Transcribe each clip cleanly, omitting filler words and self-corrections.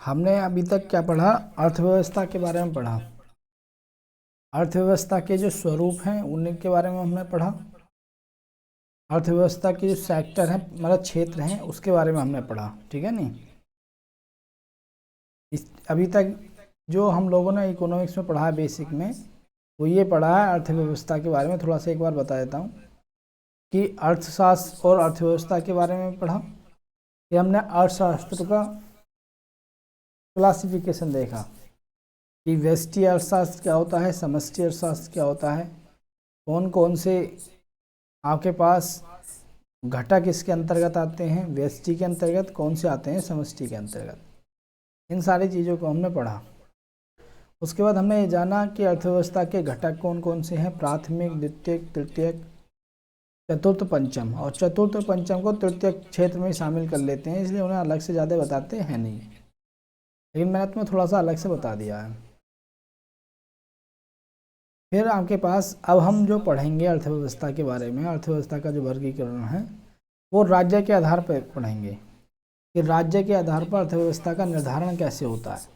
हमने अभी तक क्या पढ़ा? अर्थव्यवस्था के बारे में पढ़ा। अर्थव्यवस्था के जो स्वरूप हैं उनके बारे में हमने पढ़ा। अर्थव्यवस्था के जो सेक्टर हैं, मतलब क्षेत्र हैं, उसके बारे में हमने पढ़ा। ठीक है नहीं? अभी तक जो हम लोगों ने इकोनॉमिक्स में पढ़ा है बेसिक में, वो ये पढ़ा है अर्थव्यवस्था के बारे में। थोड़ा सा एक बार बता देता हूँ कि अर्थशास्त्र और अर्थव्यवस्था के बारे में पढ़ा कि हमने अर्थशास्त्र का क्लासिफिकेशन देखा कि व्यष्टि अर्थशास्त्र क्या होता है, समष्टि अर्थशास्त्र क्या होता है, कौन कौन से आपके पास घटक इसके अंतर्गत आते हैं, व्यष्टि के अंतर्गत कौन से आते हैं, समष्टि के अंतर्गत। इन सारी चीज़ों को हमने पढ़ा। उसके बाद हमने ये जाना कि अर्थव्यवस्था के घटक कौन कौन से हैं, प्राथमिक, द्वितीयक, तृतीयक, चतुर्थ, पंचम। और चतुर्थ और पंचम को तृतीयक क्षेत्र में शामिल कर लेते हैं, इसलिए उन्हें अलग से ज़्यादा बताते हैं नहीं, लेकिन मैंने तुम्हें थोड़ा सा अलग से बता दिया है। फिर आपके पास अब हम जो पढ़ेंगे अर्थव्यवस्था के बारे में, अर्थव्यवस्था का जो वर्गीकरण है वो राज्य के आधार पर पढ़ेंगे कि राज्य के आधार पर अर्थव्यवस्था का निर्धारण कैसे होता है,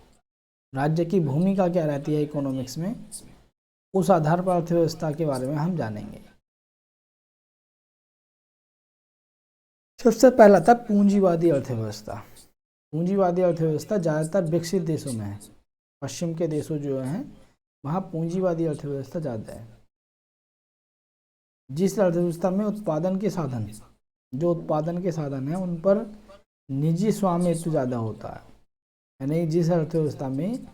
राज्य की भूमिका क्या रहती है इकोनॉमिक्स में, उस आधार पर अर्थव्यवस्था के बारे में हम जानेंगे। सबसे पहला था पूंजीवादी अर्थव्यवस्था। पूंजीवादी अर्थव्यवस्था ज़्यादातर विकसित देशों में है। पश्चिम के देशों जो हैं वहाँ पूंजीवादी अर्थव्यवस्था ज़्यादा है। जिस अर्थव्यवस्था में उत्पादन के साधन, जो उत्पादन के साधन हैं उन पर निजी स्वामित्व ज़्यादा होता है, यानी जिस अर्थव्यवस्था में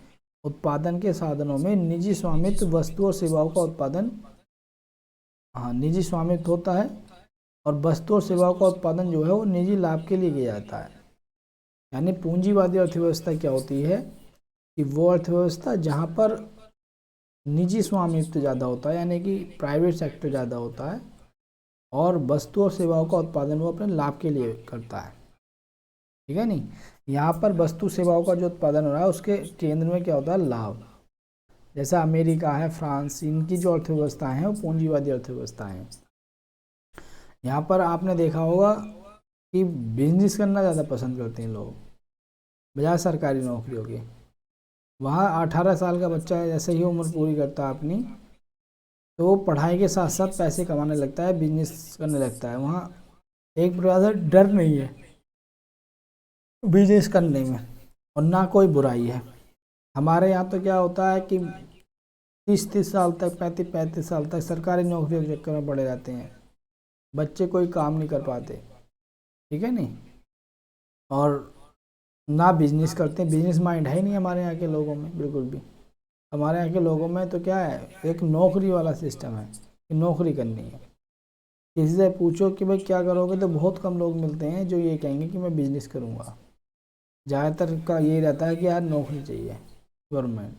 उत्पादन के साधनों में निजी स्वामित्व, वस्तु और सेवाओं का उत्पादन, निजी स्वामित्व होता है, और वस्तु और सेवाओं का उत्पादन जो है वो निजी लाभ के लिए किया जाता है। यानी पूंजीवादी अर्थव्यवस्था क्या होती है कि वो अर्थव्यवस्था जहाँ पर निजी स्वामित्व ज़्यादा होता है, यानी कि प्राइवेट सेक्टर ज़्यादा होता है, और वस्तु और सेवाओं का उत्पादन वो अपने लाभ के लिए करता है। ठीक है नहीं? यहाँ पर वस्तु सेवाओं का जो उत्पादन हो रहा है उसके केंद्र में क्या होता है? लाभ। जैसा अमेरिका है, फ्रांस, इनकी जो अर्थव्यवस्थाएं हैं वो पूंजीवादी अर्थव्यवस्थाएं हैं। यहाँ पर आपने देखा होगा कि बिजनेस करना ज़्यादा पसंद करते हैं लोग बजाय सरकारी नौकरियों के। वहाँ 18 साल का बच्चा जैसे ही उम्र पूरी करता है अपनी, तो वो पढ़ाई के साथ साथ पैसे कमाने लगता है, बिजनेस करने लगता है। वहाँ एक प्रकार से डर नहीं है बिजनेस करने में, और ना कोई बुराई है। हमारे यहाँ तो क्या होता है कि 30-30 साल तक, 35-35 साल तक सरकारी नौकरियों के चक्कर में पड़े रहते हैं, बच्चे कोई काम नहीं कर पाते। ठीक है नहीं? और ना बिजनेस करते, बिजनेस माइंड है ही नहीं हमारे यहाँ के लोगों में बिल्कुल भी। हमारे यहाँ के लोगों में तो क्या है, एक नौकरी वाला सिस्टम है कि नौकरी करनी है। किसी से पूछो कि भाई क्या करोगे, तो बहुत कम लोग मिलते हैं जो ये कहेंगे कि मैं बिजनेस करूँगा। ज़्यादातर का यही रहता है कि यार नौकरी चाहिए गवर्नमेंट।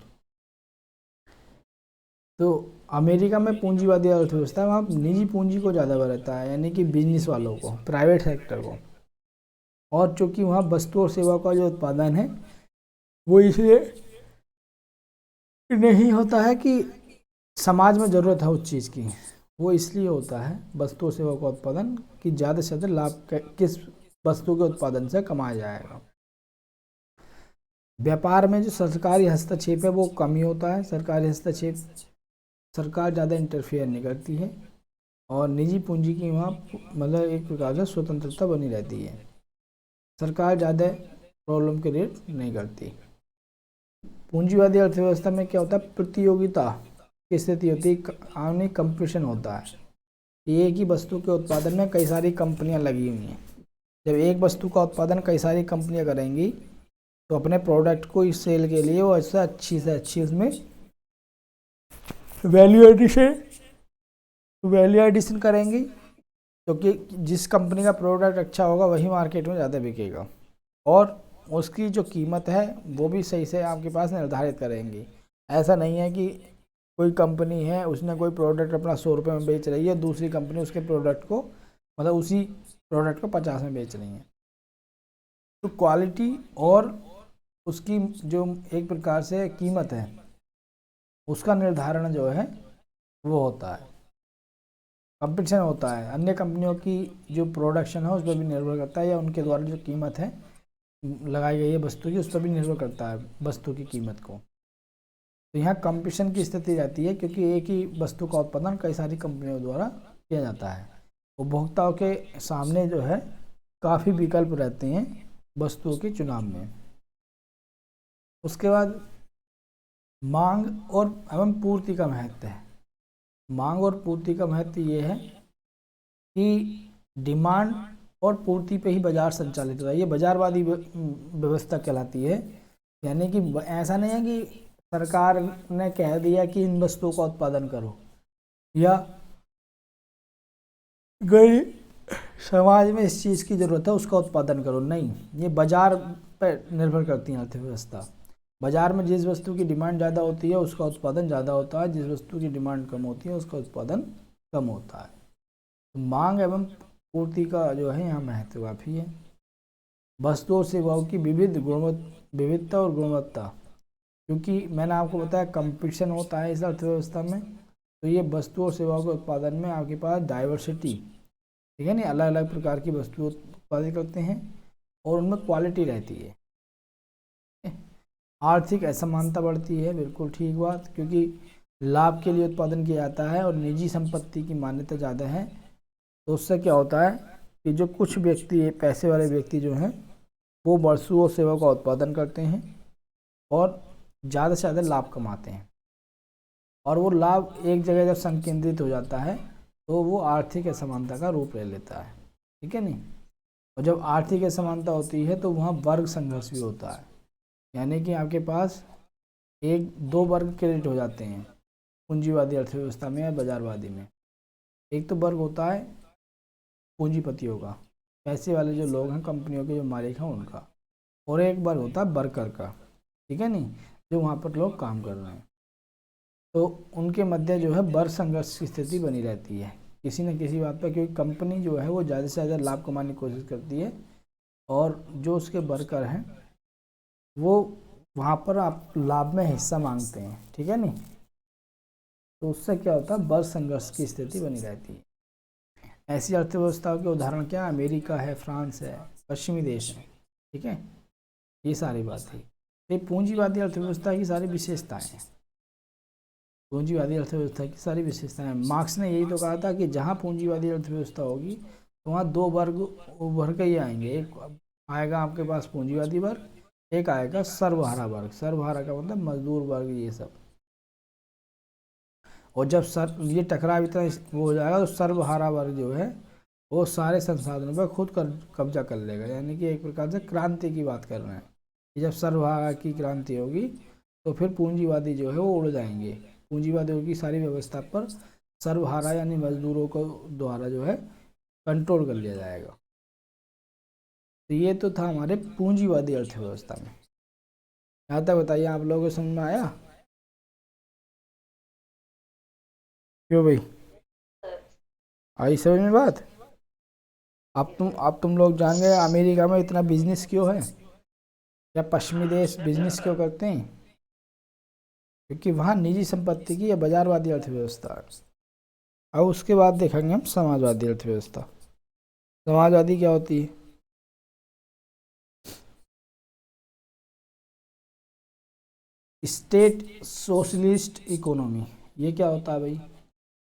तो अमेरिका में पूंजीवादी अर्थव्यवस्था है, वहाँ निजी पूंजी को ज़्यादा रहता है, यानी कि बिजनेस वालों को, प्राइवेट सेक्टर को। और चूँकि वहाँ वस्तु और सेवा का जो उत्पादन है वो इसलिए नहीं होता है कि समाज में ज़रूरत है उस चीज़ की, वो इसलिए होता है वस्तु और सेवा का उत्पादन कि ज़्यादा से ज़्यादा लाभ किस वस्तु के उत्पादन से कमाया जाएगा। व्यापार में जो सरकारी हस्तक्षेप है वो कम ही होता है। सरकारी हस्तक्षेप, सरकार ज़्यादा इंटरफेयर नहीं करती है, और निजी पूंजी की वहाँ मतलब एक प्रकार से स्वतंत्रता बनी रहती है। सरकार ज़्यादा प्रॉब्लम क्रिएट नहीं करती। पूंजीवादी अर्थव्यवस्था में क्या होता है? प्रतियोगिता की स्थिति होती है, आमने कंपटीशन होता है। एक ही वस्तु के उत्पादन में कई सारी कंपनियां लगी हुई हैं। जब एक वस्तु का उत्पादन कई सारी कंपनियां करेंगी तो अपने प्रोडक्ट को इस सेल के लिए वो ऐसा अच्छी से अच्छी उसमें वैल्यू एडिशन करेंगी, क्योंकि जिस कंपनी का प्रोडक्ट अच्छा होगा वही मार्केट में ज़्यादा बिकेगा, और उसकी जो कीमत है वो भी सही से आपके पास निर्धारित करेंगी। ऐसा नहीं है कि कोई कंपनी है, उसने कोई प्रोडक्ट अपना 100 रुपये में बेच रही है, दूसरी कंपनी उसके प्रोडक्ट को मतलब उसी प्रोडक्ट को 50 में बेच रही है। तो क्वालिटी और उसकी जो एक प्रकार से कीमत है उसका निर्धारण जो है वो होता है, कंपटीशन होता है। अन्य कंपनियों की जो प्रोडक्शन है उस पर भी निर्भर करता है, या उनके द्वारा जो कीमत है लगाई गई है वस्तु की, उस पर भी निर्भर करता है वस्तु की कीमत को। तो यहाँ कंपटीशन की स्थिति रहती है, क्योंकि एक ही वस्तु का उत्पादन कई सारी कंपनियों द्वारा किया जाता है। उपभोक्ताओं के सामने जो है काफ़ी विकल्प रहते हैं वस्तुओं के चुनाव में। उसके बाद मांग और एवं पूर्ति का महत्व है। मांग और पूर्ति का महत्व ये है कि डिमांड और पूर्ति पे ही बाजार संचालित होता है। ये बाजारवादी व्यवस्था कहलाती है। यानी कि ऐसा नहीं है कि सरकार ने कह दिया कि इन वस्तुओं का उत्पादन करो, या गई समाज में इस चीज़ की ज़रूरत है उसका उत्पादन करो, नहीं। ये बाजार पर निर्भर करती है अर्थव्यवस्था। बाजार में जिस वस्तु की डिमांड ज़्यादा होती है उसका उत्पादन ज़्यादा होता है, जिस वस्तु की डिमांड कम होती है उसका उत्पादन कम होता है। तो मांग एवं पूर्ति का जो है यहाँ महत्व काफ़ी है। वस्तुओं और सेवाओं की विविधता और गुणवत्ता, क्योंकि मैंने आपको बताया कंपटीशन होता है इस अर्थव्यवस्था में, तो ये वस्तुओं और सेवाओं के उत्पादन में आपके पास डाइवर्सिटी, ठीक है ना, अलग अलग प्रकार की वस्तुएं उत्पादित करते हैं और उनमें क्वालिटी रहती है। आर्थिक असमानता बढ़ती है, बिल्कुल ठीक बात, क्योंकि लाभ के लिए उत्पादन किया जाता है और निजी संपत्ति की मान्यता ज़्यादा है। तो उससे क्या होता है कि जो कुछ व्यक्ति, पैसे वाले व्यक्ति जो हैं, वो वस्तुओं और सेवा का उत्पादन करते हैं और ज़्यादा से ज़्यादा लाभ कमाते हैं, और वो लाभ एक जगह जब संकेंद्रित हो जाता है तो वो आर्थिक असमानता का रूप ले लेता है, ठीक है नहीं। और जब आर्थिक असमानता होती है तो वहाँ वर्ग संघर्ष भी होता है। यानी कि आपके पास एक दो वर्ग क्रिएट हो जाते हैं पूंजीवादी अर्थव्यवस्था में या बाजारवादी में। एक तो वर्ग होता है पूंजीपतियों का, पैसे वाले जो लोग हैं, कंपनियों के जो मालिक हैं उनका, और एक वर्ग होता है वर्कर का, ठीक है नहीं, जो वहाँ पर लोग काम कर रहे हैं। तो उनके मध्य जो है वर्ग संघर्ष की स्थिति बनी रहती है किसी न किसी बात पर, क्योंकि कंपनी जो है वो ज़्यादा से ज़्यादा लाभ कमाने की कोशिश करती है और जो उसके वर्कर हैं वो वहाँ पर आप लाभ में हिस्सा मांगते हैं, ठीक है नहीं। तो उससे क्या होता है, वर्ग संघर्ष की स्थिति बनी रहती है। ऐसी अर्थव्यवस्थाओं के उदाहरण क्या, अमेरिका है, फ्रांस है, पश्चिमी देश हैं, ठीक है। ये सारी बात है, ये पूंजीवादी अर्थव्यवस्था की सारी विशेषताएं हैं। पूंजीवादी अर्थव्यवस्था की सारी विशेषताएं, मार्क्स ने यही तो कहा था कि जहाँ पूंजीवादी अर्थव्यवस्था होगी तो वहाँ दो वर्ग उभर के ही आएंगे। एक आएगा आपके पास पूंजीवादी वर्ग, एक आएगा सर्वहारा वर्ग। सर्वहारा का मतलब मजदूर वर्ग, ये सब। और जब ये टकराव इतना वो हो जाएगा तो सर्वहारा वर्ग जो है वो सारे संसाधनों पर खुद कब्जा कर लेगा। यानी कि एक प्रकार से क्रांति की बात कर रहे हैं कि जब सर्वहारा की क्रांति होगी तो फिर पूंजीवादी जो है वो उड़ जाएंगे। पूंजीवादियों की सारी व्यवस्था पर सर्वहारा यानी मजदूरों को द्वारा जो है कंट्रोल कर लिया जाएगा। तो ये तो था हमारे पूंजीवादी अर्थव्यवस्था में। यहाँ तक बताइए, आप लोगों को समझ में आया? क्यों भाई, आई समझ में बात? अब तुम लोग जान गए अमेरिका में इतना बिजनेस क्यों है, या पश्चिमी देश बिजनेस क्यों करते हैं, क्योंकि वहाँ निजी संपत्ति की या बाजारवादी अर्थव्यवस्था है। अब उसके बाद देखेंगे हम समाजवादी अर्थव्यवस्था। समाजवादी क्या होती है? State socialist economy. ये क्या होता है भाई,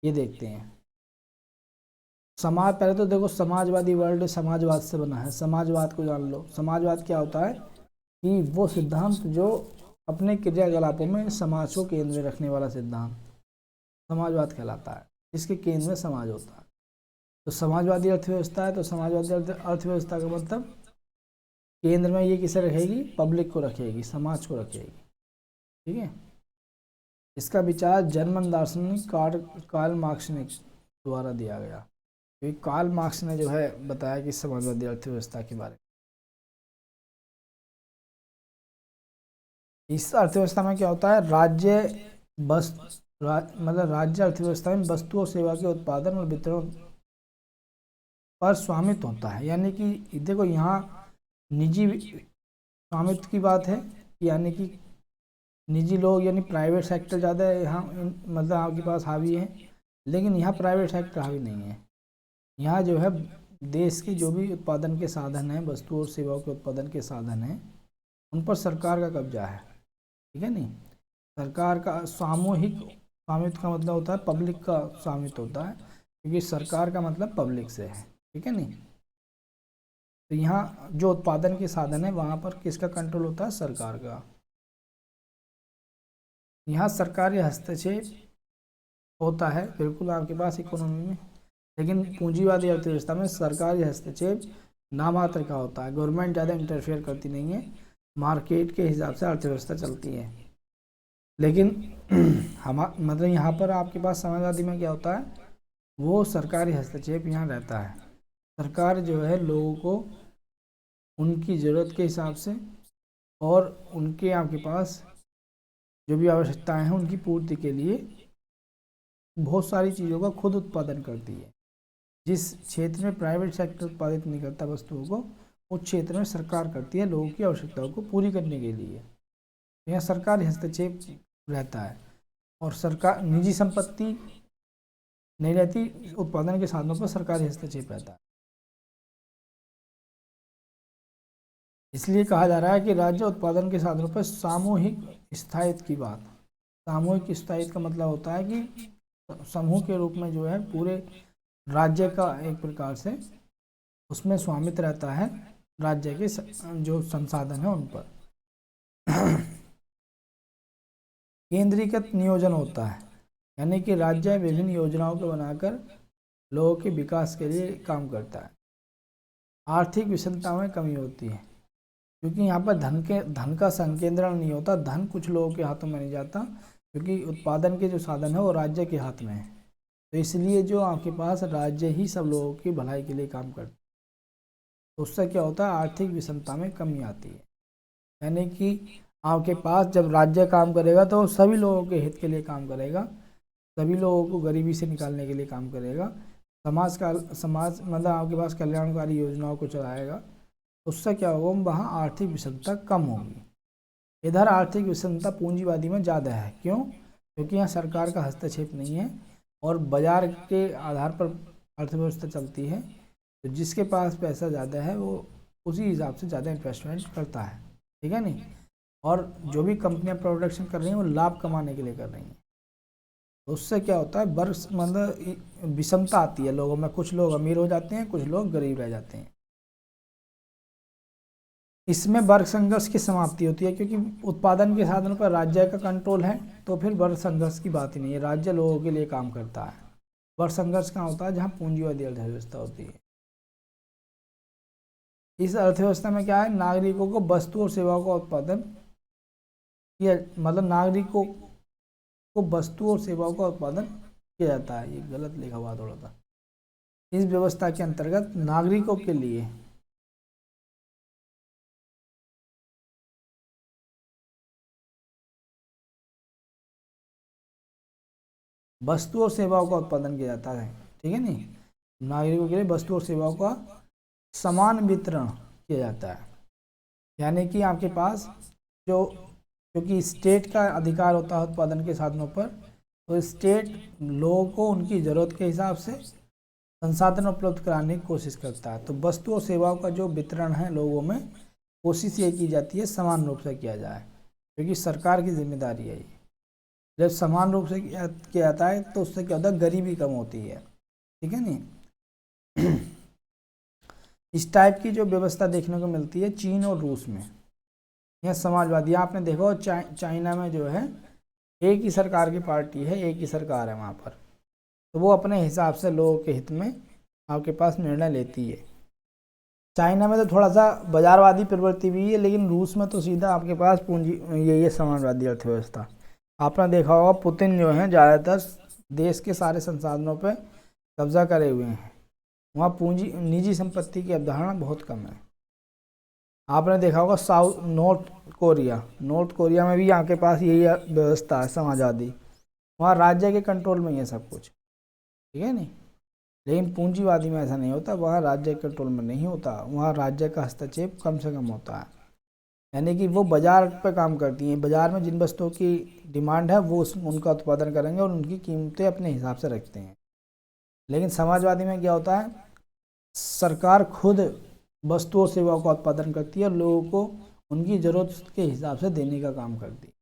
ये देखते हैं। समाज, पहले तो देखो समाजवादी वर्ल्ड समाजवाद से बना है, समाजवाद को जान लो। समाजवाद क्या होता है कि वो सिद्धांत जो अपने क्रियाकलापों में समाज को केंद्र में रखने वाला सिद्धांत समाजवाद कहलाता है, इसके केंद्र में समाज होता है। तो समाजवादी अर्थव्यवस्था है, तो समाजवादी अर्थव्यवस्था का मतलब केंद्र में ये किसे रखेगी, पब्लिक को रखेगी, समाज को रखेगी, ठीक है। इसका विचार जर्मन दार्शनिक कार्ल मार्क्स ने द्वारा दिया गया, क्योंकि कार्ल मार्क्स ने जो है बताया कि समाजवादी अर्थव्यवस्था के बारे में। इस अर्थव्यवस्था में क्या होता है, मतलब राज्य अर्थव्यवस्था में वस्तु और सेवा के उत्पादन और वितरण पर स्वामित्व होता है। यानी कि देखो यहाँ निजी स्वामित्व की बात है, यानी कि निजी लोग यानी प्राइवेट सेक्टर ज़्यादा यहाँ मतलब आपके पास हावी है, लेकिन यहाँ प्राइवेट सेक्टर हावी नहीं है। यहाँ जो है देश के जो भी उत्पादन के साधन हैं, वस्तु और सेवाओं के उत्पादन के साधन हैं, उन पर सरकार का कब्जा है। ठीक है नहीं, सरकार का सामूहिक स्वामित्व का मतलब होता है पब्लिक का स्वामित्व होता है, क्योंकि सरकार का मतलब पब्लिक से है। ठीक है नहीं, तो यहाँ जो उत्पादन के साधन है वहाँ पर किसका कंट्रोल होता है? सरकार का। यहाँ सरकारी हस्तक्षेप होता है बिल्कुल आपके पास इकोनॉमी में, लेकिन पूंजीवादी अर्थव्यवस्था में सरकारी हस्तक्षेप नामात्र का होता है। गवर्नमेंट ज़्यादा इंटरफेयर करती नहीं है, मार्केट के हिसाब से अर्थव्यवस्था चलती है। लेकिन हम मतलब यहाँ पर आपके पास समाजवादी में क्या होता है, वो सरकारी हस्तक्षेप यहाँ रहता है। सरकार जो है लोगों को उनकी ज़रूरत के हिसाब से और उनके आपके पास जो भी आवश्यकताएं हैं उनकी पूर्ति के लिए बहुत सारी चीज़ों का खुद उत्पादन करती है। जिस क्षेत्र में प्राइवेट सेक्टर उत्पादित नहीं करता वस्तुओं को, उस क्षेत्र में सरकार करती है लोगों की आवश्यकताओं को पूरी करने के लिए। यहाँ सरकारी हस्तक्षेप रहता है और सरकार निजी संपत्ति नहीं रहती, उत्पादन के साधनों पर सरकारी हस्तक्षेप रहता है। इसलिए कहा जा रहा है कि राज्य उत्पादन के साधनों पर सामूहिक स्थायित्व की बात। सामूहिक स्थायित्व का मतलब होता है कि समूह के रूप में जो है पूरे राज्य का एक प्रकार से उसमें स्वामित्व रहता है, राज्य के जो संसाधन है उन पर। केंद्रीकृत नियोजन होता है, यानी कि राज्य विभिन्न योजनाओं को बनाकर लोगों के विकास के लिए काम करता है। आर्थिक विषमता में कमी होती है, क्योंकि यहाँ पर धन का संकेंद्रण नहीं होता, धन कुछ लोगों के हाथों में नहीं जाता, क्योंकि उत्पादन के जो साधन है वो राज्य के हाथ में है। तो इसलिए जो आपके पास राज्य ही सब लोगों की भलाई के लिए काम करता है, तो उससे क्या होता है, आर्थिक विषमता में कमी आती है। यानी कि आपके पास जब राज्य काम करेगा तो सभी लोगों के हित के लिए काम करेगा, सभी लोगों को गरीबी से निकालने के लिए काम करेगा, समाज मतलब आपके पास कल्याणकारी योजनाओं को चलाएगा। उससे क्या होगा, वहाँ आर्थिक विषमता कम होगी। इधर आर्थिक विषमता पूंजीवादी में ज़्यादा है। क्यों? क्योंकि यहाँ सरकार का हस्तक्षेप नहीं है और बाजार के आधार पर अर्थव्यवस्था चलती है। तो जिसके पास पैसा ज़्यादा है वो उसी हिसाब से ज़्यादा इन्वेस्टमेंट करता है। ठीक है नहीं, और जो भी कंपनियां प्रोडक्शन कर रही हैं वो लाभ कमाने के लिए कर रही हैं। तो उससे क्या होता है, वर्ग मतलब विषमता आती है लोगों में, कुछ लोग अमीर हो जाते हैं, कुछ लोग गरीब रह जाते हैं। इसमें वर्ग संघर्ष की समाप्ति होती है, क्योंकि उत्पादन के साधनों पर राज्य का कंट्रोल है, तो फिर वर्ग संघर्ष की बात ही नहीं है, राज्य लोगों के लिए काम करता है। वर्ग संघर्ष कहाँ होता है, जहाँ पूंजीवादी अर्थव्यवस्था होती है। इस अर्थव्यवस्था में क्या है, नागरिकों को वस्तु और सेवाओं का उत्पादन किया, मतलब नागरिकों को वस्तु और सेवाओं का उत्पादन किया जाता है। ये गलत लिखा हुआ थोड़ा सा। इस व्यवस्था के अंतर्गत नागरिकों के लिए वस्तु और सेवाओं का उत्पादन किया जाता है। ठीक है नहीं, नागरिकों के लिए वस्तु और सेवाओं का समान वितरण किया जाता है। यानी कि आपके पास जो क्योंकि स्टेट का अधिकार होता है उत्पादन के साधनों पर, तो स्टेट लोगों को उनकी ज़रूरत के हिसाब से संसाधन उपलब्ध कराने की कोशिश करता है। तो वस्तु और सेवाओं का जो वितरण है लोगों में, कोशिश ये की जाती है समान रूप से किया जाए, क्योंकि सरकार की जिम्मेदारी है ये। जब समान रूप से किया जाता है तो उससे क्या होता है, गरीबी कम होती है। ठीक है नहीं। इस टाइप की जो व्यवस्था देखने को मिलती है चीन और रूस में। यह समाजवादी आपने देखो, चाइना में जो है एक ही सरकार की पार्टी है, एक ही सरकार है वहाँ पर, तो वो अपने हिसाब से लोगों के हित में आपके पास निर्णय लेती है। चाइना में तो थोड़ा सा बाजारवादी प्रवृत्ति भी है, लेकिन रूस में तो सीधा आपके पास पूंजी यही है, समाजवादी अर्थव्यवस्था। आपने देखा होगा पुतिन जो है ज़्यादातर देश के सारे संसाधनों पर कब्जा करे हुए हैं। वहाँ पूंजी निजी संपत्ति की अवधारणा बहुत कम है। आपने देखा होगा नॉर्थ कोरिया में भी आपके पास यही व्यवस्था है समाजवादी। वहाँ राज्य के कंट्रोल में ही है सब कुछ। ठीक है नहीं, लेकिन पूंजीवादी में ऐसा नहीं होता, वहाँ राज्य के कंट्रोल में नहीं होता, वहाँ राज्य का हस्तक्षेप कम से कम होता है। यानी कि वो बाजार पर काम करती हैं, बाजार में जिन वस्तुओं की डिमांड है वो उनका उत्पादन करेंगे और उनकी कीमतें अपने हिसाब से रखते हैं। लेकिन समाजवादी में क्या होता है, सरकार खुद वस्तु और सेवाओं का उत्पादन करती है और लोगों को उनकी ज़रूरत के हिसाब से देने का काम करती है।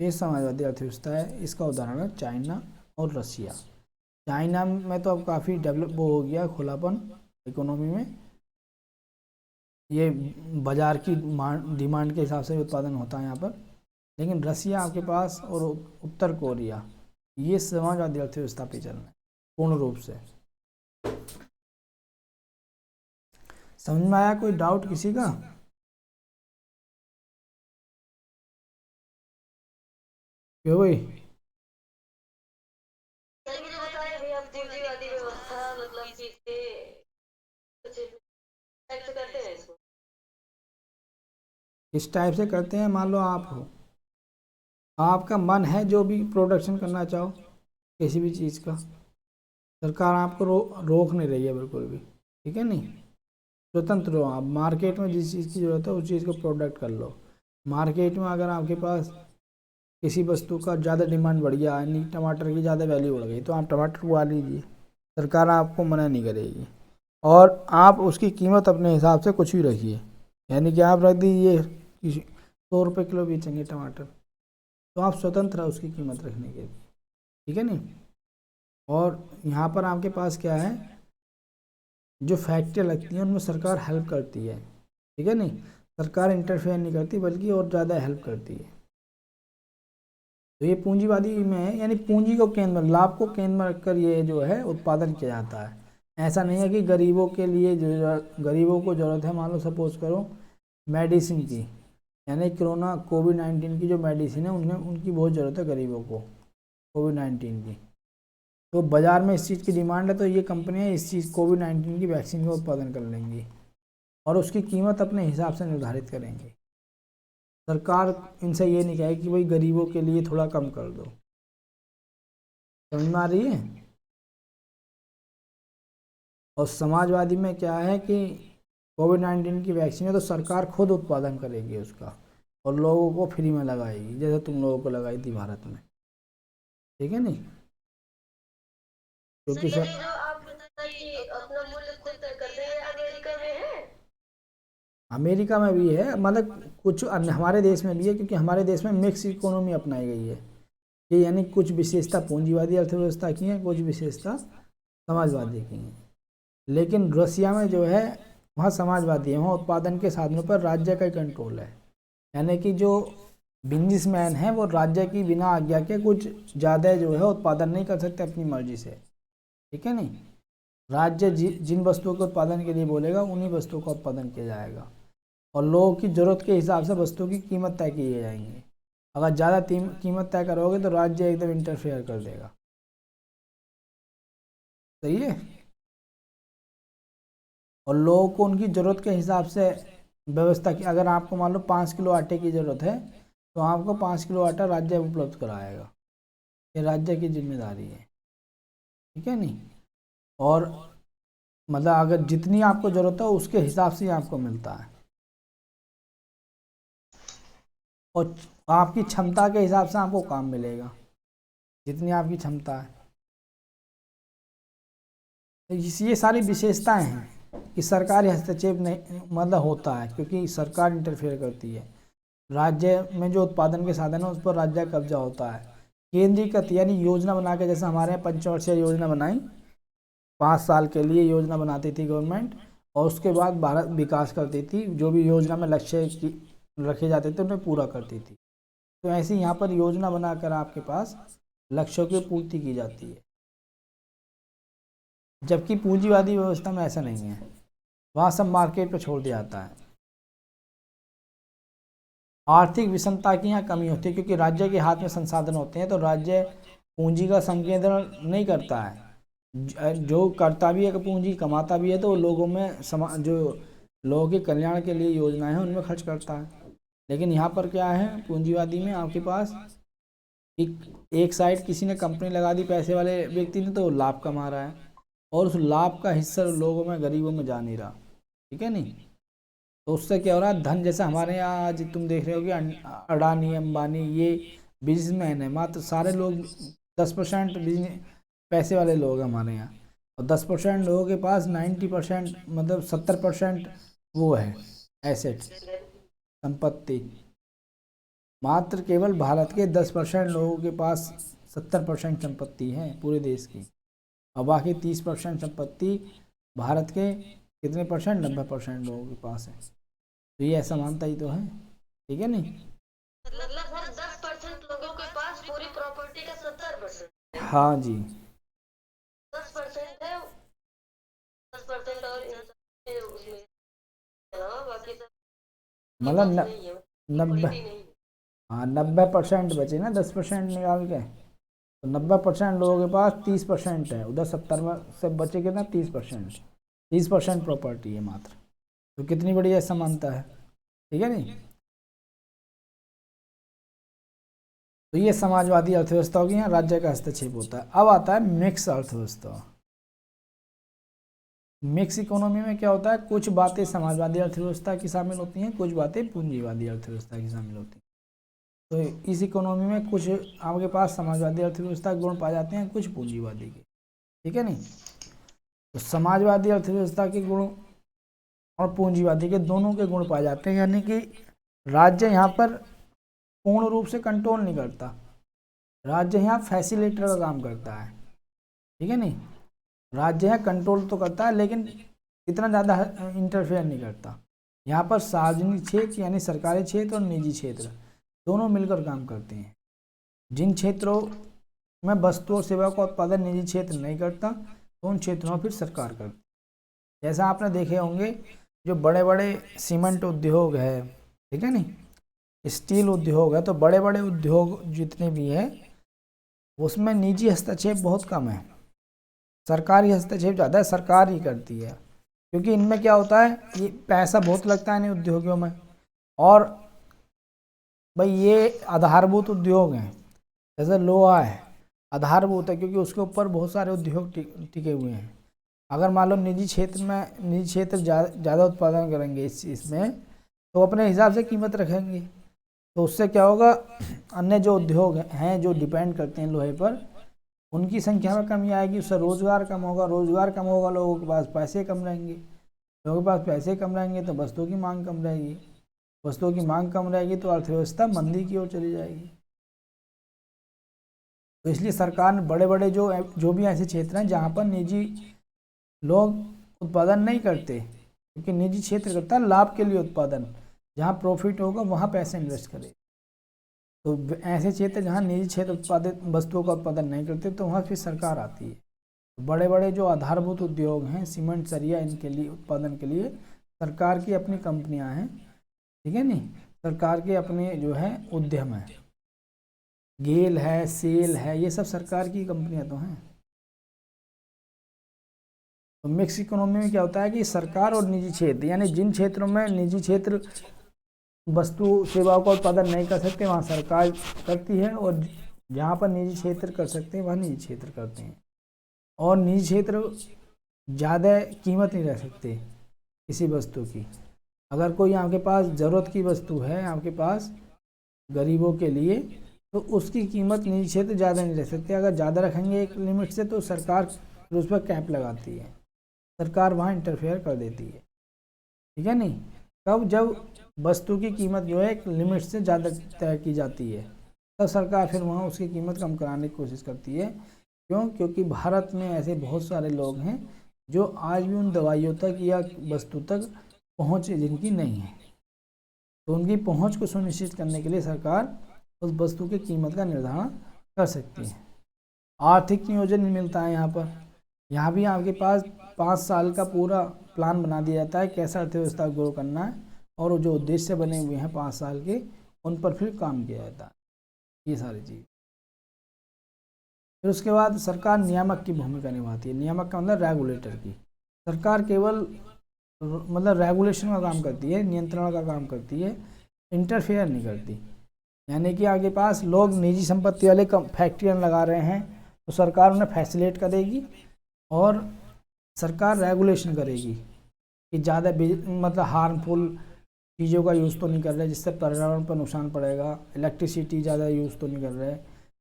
ये समाजवादी अर्थव्यवस्था है। इसका उदाहरण है चाइना और रसिया। चाइना में तो अब काफ़ी डेवलप हो गया, खुलापन इकोनॉमी में, ये बाज़ार की डिमांड के हिसाब से उत्पादन होता है यहाँ पर। लेकिन रसिया आपके पास और उत्तर कोरिया, ये समाजवादी अर्थव्यवस्था पे चल रहे हैं पूर्ण रूप से। समझ में आया? कोई डाउट किसी का? क्यों भाई? इस टाइप से करते हैं, मान लो आप हो, आपका मन है जो भी प्रोडक्शन करना चाहो किसी भी चीज़ का, सरकार आपको रोक नहीं रही है बिल्कुल भी, ठीक है नहीं, स्वतंत्र हो आप। मार्केट में जिस चीज़ की ज़रूरत है उस चीज़ को प्रोडक्ट कर लो। मार्केट में अगर आपके पास किसी वस्तु का ज़्यादा डिमांड बढ़ गया, यानी टमाटर की ज़्यादा वैल्यू बढ़ गई, तो आप टमाटर उगा लीजिए, सरकार आपको मना नहीं करेगी। और आप उसकी कीमत अपने हिसाब से कुछ भी रखिए, यानी कि आप रख दीजिए 100 रुपये किलो बेचेंगे टमाटर, तो आप स्वतंत्र है उसकी कीमत रखने के, ठीक है नहीं। और यहाँ पर आपके पास क्या है, जो फैक्ट्रियाँ लगती हैं उनमें सरकार हेल्प करती है, ठीक है नहीं, सरकार इंटरफेयर नहीं करती बल्कि और ज़्यादा हेल्प करती है। तो ये पूंजीवादी में है, यानी पूंजी को केंद्र में, लाभ को केंद्र में रखकर ये जो है उत्पादन किया जाता है। ऐसा नहीं है कि गरीबों के लिए जो गरीबों को ज़रूरत है, मान लो सपोज करो मेडिसिन की, यानी कोरोना कोविड-19 की जो मेडिसिन है उन्हें उनकी बहुत ज़रूरत है गरीबों को, कोविड-19 की, तो बाज़ार में इस चीज़ की डिमांड है, तो ये कंपनियाँ इस चीज़ कोविड-19 की वैक्सीन का उत्पादन कर लेंगी और उसकी कीमत अपने हिसाब से निर्धारित करेंगे। सरकार इनसे ये नहीं कहेगी कि भाई गरीबों के लिए थोड़ा कम कर दो। समझ में आ रही है? और समाजवादी में क्या है कि कोविड-19 की वैक्सीन है तो सरकार खुद उत्पादन करेगी उसका और लोगों को फ्री में लगाएगी, जैसे तुम लोगों को लगाई थी भारत में, ठीक है नहीं, क्योंकि सर जो आप बताइए अपना मूल्य खुद तय करते हैं, अमेरिका में है, अमेरिका में भी है, मतलब कुछ हमारे देश में भी है, क्योंकि हमारे देश में मिक्स इकोनॉमी अपनाई गई है, ये यानी कुछ विशेषता पूंजीवादी अर्थव्यवस्था की है, कुछ विशेषता समाजवादी की है। लेकिन रसिया में जो है वहाँ समाजवादी है, वहाँ उत्पादन के साधनों पर राज्य का कंट्रोल है, यानी कि जो बिजनेसमैन है वो राज्य की बिना आज्ञा के कुछ ज़्यादा जो है उत्पादन नहीं कर सकते अपनी मर्जी से, ठीक है नहीं। राज्य जिन वस्तुओं के उत्पादन के लिए बोलेगा उन्हीं वस्तुओं का उत्पादन किया जाएगा और लोगों की ज़रूरत के हिसाब से वस्तुओं की कीमत तय की जाएंगी। अगर ज़्यादा कीमत तय करोगे तो राज्य एकदम इंटरफेयर कर देगा, सही है। और लोगों को उनकी ज़रूरत के हिसाब से व्यवस्था की, अगर आपको मान लो 5 किलो आटे की ज़रूरत है तो आपको 5 किलो आटा राज्य उपलब्ध कराएगा, ये राज्य की जिम्मेदारी है, ठीक है नहीं। और मतलब अगर जितनी आपको ज़रूरत है उसके हिसाब से आपको मिलता है और आपकी क्षमता के हिसाब से आपको काम मिलेगा, जितनी आपकी क्षमता है। तो ये सारी विशेषताएं हैं कि सरकारी हस्तक्षेप नहीं मतलब होता है, क्योंकि सरकार इंटरफेयर करती है, राज्य में जो उत्पादन के साधन है उस पर राज्य का कब्जा होता है। केंद्रीकृत यानी योजना बना के, जैसे हमारे यहाँ पंचवर्षीय योजना बनाई, 5 साल के लिए योजना बनाती थी गवर्नमेंट और उसके बाद भारत विकास करती थी, जो भी योजना में लक्ष्य रखे जाते थे उन्हें पूरा करती थी। तो ऐसे यहाँ पर योजना बनाकर आपके पास लक्ष्यों की पूर्ति की जाती है, जबकि पूंजीवादी व्यवस्था में ऐसा नहीं है, वहाँ सब मार्केट पर छोड़ दिया जाता है। आर्थिक विषमता की यहाँ कमी होती है, क्योंकि राज्य के हाथ में संसाधन होते हैं तो राज्य पूंजी का संकेंद्रण नहीं करता है, जो करता भी है कि पूंजी कमाता भी है तो लोगों में जो लोगों के कल्याण के लिए योजनाएं हैं उनमें खर्च करता है। लेकिन यहाँ पर क्या है, पूंजीवादी में आपके पास एक साइड किसी ने कंपनी लगा दी पैसे वाले व्यक्ति ने, तो लाभ कमा रहा है और उस लाभ का हिस्सा लोगों में गरीबों में जा नहीं रहा, ठीक है नहीं। तो उससे क्या हो रहा है, धन, जैसे हमारे यहाँ आज तुम देख रहे हो कि अडानी अंबानी ये बिजनेसमैन है, मात्र सारे लोग 10% बिजनेस पैसे वाले लोग हैं हमारे यहाँ, और 10% लोगों के पास 90% मतलब 70% वो है एसेट संपत्ति। मात्र केवल भारत के 10% लोगों के पास 70% संपत्ति है पूरे देश की, और बाकी 30% संपत्ति भारत के कितने परसेंट 90% लोगों के पास है। तो ये असमानता ही तो है, ठीक है नहीं। मतलब हर 10% लोगों के पास पूरी प्रॉपर्टी का 70%। हाँ जी 10% है, 10% और उसमें बाकी सब मतलब नहीं है, 90, नहीं है। हाँ 90% बचे ना, 10% निकाल के, तो 90% लोगों के पास 30% है, उधर 70 में से बचे कितना 30%, 30% प्रॉपर्टी है मात्र। तो कितनी बड़ी असमानता है, ठीक है नहीं। तो ये समाजवादी अर्थव्यवस्था होगी, यहाँ राज्य का हस्तक्षेप होता है। अब आता है मिक्स अर्थव्यवस्था। मिक्स इकोनॉमी में क्या होता है, कुछ बातें समाजवादी अर्थव्यवस्था की शामिल होती हैं, कुछ बातें पूंजीवादी अर्थव्यवस्था की शामिल होती हैं। तो इस इकोनॉमी में कुछ आपके पास समाजवादी अर्थव्यवस्था के गुण पाए जाते हैं, कुछ पूंजीवादी के, ठीक है नहीं। तो समाजवादी अर्थव्यवस्था के गुण और पूंजीवादी के दोनों के गुण पाए जाते हैं, यानी कि राज्य यहाँ पर पूर्ण रूप से कंट्रोल नहीं करता, राज्य यहाँ फैसिलिटेटर का काम करता है, ठीक है नहीं। राज्य है कंट्रोल तो करता है लेकिन इतना ज़्यादा इंटरफेयर नहीं करता। यहाँ पर सार्वजनिक क्षेत्र यानी सरकारी क्षेत्र और निजी क्षेत्र दोनों मिलकर काम करते हैं। जिन क्षेत्रों में वस्तु और सेवा का उत्पादन निजी क्षेत्र नहीं करता तो उन क्षेत्रों में फिर सरकार करती है। जैसा आपने देखे होंगे जो बड़े बड़े सीमेंट उद्योग है, ठीक है नहीं, स्टील उद्योग है, तो बड़े बड़े उद्योग जितने भी है उसमें निजी हस्तक्षेप बहुत कम है, सरकारी हस्तक्षेप ज़्यादा है, सरकार ही करती है। क्योंकि इनमें क्या होता है, ये पैसा बहुत लगता है इन उद्योगों में, और भाई ये आधारभूत उद्योग हैं, जैसे लोहा है आधारभूत है क्योंकि उसके ऊपर बहुत सारे उद्योग टिके हुए हैं। अगर मान लो निजी क्षेत्र ज़्यादा उत्पादन करेंगे इस चीज़ में तो अपने हिसाब से कीमत रखेंगे, तो उससे क्या होगा, अन्य जो उद्योग हैं जो डिपेंड करते हैं लोहे पर उनकी संख्या में कमी आएगी, उससे रोज़गार कम होगा, रोज़गार कम होगा लोगों के पास पैसे कम रहेंगे, लोगों के पास पैसे कम रहेंगे तो वस्तुओं की मांग कम रहेगी, वस्तुओं की मांग कम रहेगी तो अर्थव्यवस्था मंदी की ओर चली जाएगी। तो इसलिए सरकार ने बड़े बड़े जो भी ऐसे क्षेत्र हैं जहाँ पर निजी लोग उत्पादन नहीं करते, क्योंकि निजी क्षेत्र करता है लाभ के लिए उत्पादन, जहाँ प्रॉफिट होगा वहाँ पैसे इन्वेस्ट करे। तो ऐसे क्षेत्र जहाँ निजी क्षेत्र उत्पादित वस्तुओं का उत्पादन नहीं करते तो वहाँ फिर सरकार आती है। तो बड़े बड़े जो आधारभूत उद्योग हैं सीमेंट सरिया इनके लिए उत्पादन के लिए सरकार की अपनी कंपनियां हैं, ठीक है नहीं, सरकार के अपने जो है उद्यम है, गेल है सेल है, ये सब सरकार की कंपनियां तो हैं। तो मिक्स इकोनॉमी में क्या होता है कि सरकार और निजी क्षेत्र यानी जिन क्षेत्रों में निजी क्षेत्र वस्तु सेवाओं का उत्पादन नहीं कर सकते वहाँ सरकार करती है, और जहाँ पर निजी क्षेत्र कर सकते हैं वहाँ निजी क्षेत्र करते हैं। और निजी क्षेत्र ज़्यादा कीमत नहीं रख सकते किसी वस्तु की। अगर कोई आपके पास ज़रूरत की वस्तु है आपके पास गरीबों के लिए तो उसकी कीमत निजी क्षेत्र ज़्यादा नहीं रख सकते। अगर ज़्यादा रखेंगे एक लिमिट से तो सरकार उस पर कैप लगाती है, सरकार वहाँ इंटरफेयर कर देती है, ठीक है नहीं। तब जब वस्तु की कीमत जो है एक लिमिट से ज़्यादा तय की जाती है तब सरकार फिर वहाँ उसकी कीमत कम कराने की कोशिश करती है। क्यों? क्योंकि भारत में ऐसे बहुत सारे लोग हैं जो आज भी उन दवाइयों तक या वस्तु तक पहुँच जिनकी नहीं है, तो उनकी पहुँच को सुनिश्चित करने के लिए सरकार उस वस्तु की कीमत का निर्धारण कर सकती है। आर्थिक नियोजन मिलता है यहाँ भी आपके पास 5 साल का पूरा प्लान बना दिया जाता है कैसा अर्थव्यवस्था ग्रो करना है, और जो उद्देश्य बने हुए हैं 5 साल के उन पर फिर काम किया जाता है, ये सारी चीज़। फिर उसके बाद सरकार नियामक की भूमिका निभाती है। नियामक का मतलब रेगुलेटर की। सरकार केवल मतलब रेगुलेशन का काम करती है, नियंत्रण का काम करती है, इंटरफेयर नहीं करती। यानी कि आपके पास लोग निजी संपत्ति वाले फैक्ट्रियाँ लगा रहे हैं तो सरकार उन्हें फैसिलिटेट करेगी और सरकार रेगुलेशन करेगी कि ज़्यादा मतलब हार्मफुल चीज़ों का यूज़ तो नहीं कर रहे जिससे पर्यावरण पर नुकसान पड़ेगा, इलेक्ट्रिसिटी ज़्यादा यूज़ तो नहीं कर रहे,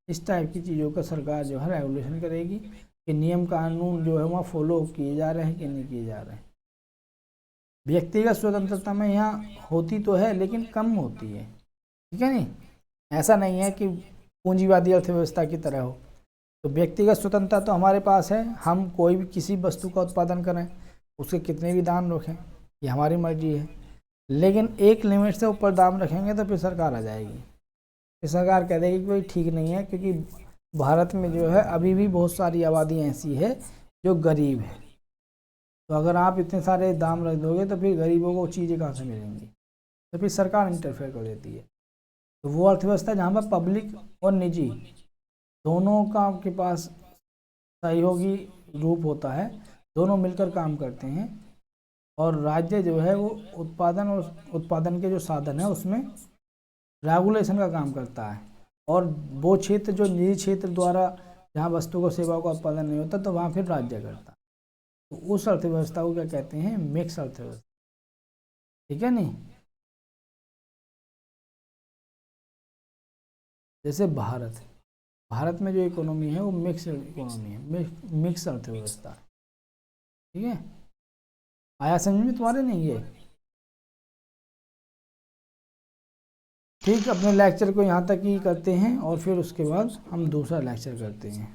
इस टाइप की चीज़ों का सरकार जो है रेगुलेशन करेगी। कि नियम कानून जो है वहाँ फॉलो किए जा रहे हैं कि नहीं किए जा रहे हैं। व्यक्तिगत स्वतंत्रता में यहाँ होती तो है लेकिन कम होती है, ठीक है नहीं, ऐसा नहीं है कि पूंजीवादी अर्थव्यवस्था की तरह हो। तो व्यक्तिगत स्वतंत्रता तो हमारे पास है, हम कोई भी किसी वस्तु का उत्पादन करें, उसके कितने भी दाम रखें, ये हमारी मर्जी है। लेकिन एक लिमिट से ऊपर दाम रखेंगे तो फिर सरकार आ जाएगी, फिर सरकार कह देगी कि भाई ठीक नहीं है, क्योंकि भारत में जो है अभी भी बहुत सारी आबादी ऐसी है जो गरीब है। तो अगर आप इतने सारे दाम रख दोगे तो फिर गरीबों को चीज़ें कहाँ से मिलेंगी, तो फिर सरकार इंटरफेयर कर देती है। तो वो अर्थव्यवस्था जहाँ पर पब्लिक और निजी दोनों का के पास सहयोगी रूप होता है, दोनों मिलकर काम करते हैं, और राज्य जो है वो उत्पादन और उत्पादन के जो साधन है उसमें रेगुलेशन का काम करता है, और वो क्षेत्र जो निजी क्षेत्र द्वारा जहाँ वस्तु को सेवाओं का उत्पादन नहीं होता तो वहाँ फिर राज्य करता है। तो उस अर्थव्यवस्था को क्या कहते हैं, मिक्स अर्थव्यवस्था, ठीक है नहीं। जैसे भारत में जो इकोनॉमी है वो मिक्स इकोनॉमी है, मिक्स अर्थव्यवस्था है, ठीक है। आया समझ में तुम्हारे नहीं है? ठीक, अपने लेक्चर को यहाँ तक ही करते हैं और फिर उसके बाद हम दूसरा लेक्चर करते हैं।